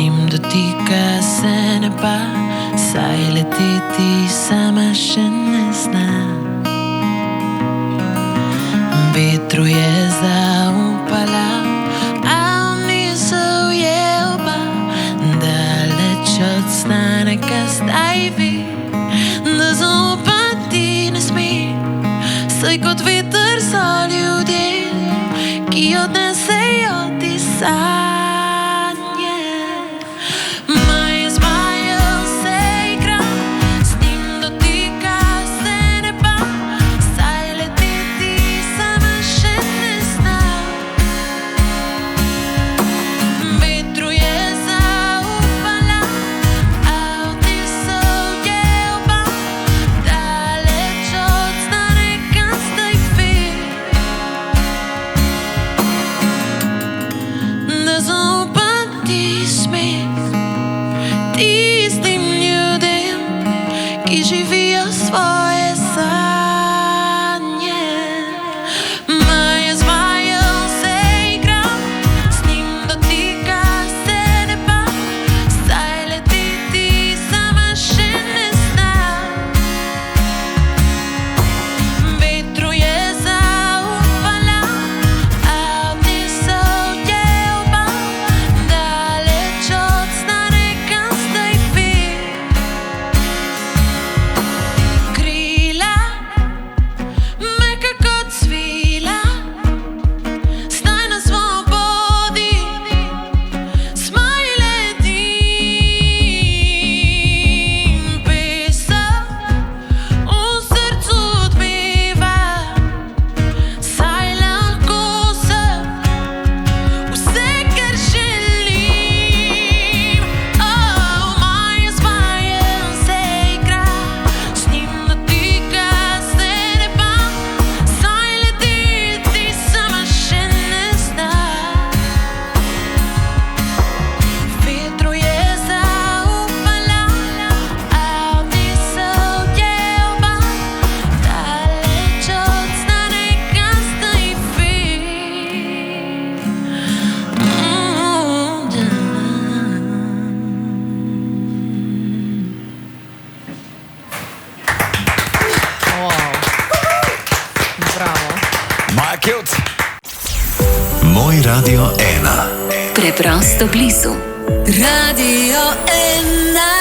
njim dotika se neba, saj leteti sama še ne zna. Vetru je zaupala, a on ni se ujel pa, daleč od znanega zdaj ve, da zaupati ne sme, saj kot veter so ljudje, ki odnesejo ti sanje. Maja zmajev se igra, z njim dotika se neba, saj leteti sama še ne zna. Vetru je zaupala, a odnesel je oba, daleč od znanega zdaj ve, da zaupati sme tistim ljudem, ki živijo svoje sanje. Maja zmajev se igra, z njim dotika se neba, saj leteti sama še ne zna. Vetru je zaupala, a odnesel je oba, daleč od znanega zdaj ve. Krila, mehka kot svila, zdaj na svobodi, smaj letim. Pesem v srcu odmeva, saj lahko sem vse, kar želim. Maja zmajev se igra, z njim dotika se neba, saj leteti sama še ne zna. Vetru je zaupala, a odnesel je oba, daleč od znanega zdaj ve. Bravo. Maja Keuc. Moj Radio 1. Preprosto blizu. Radio 1.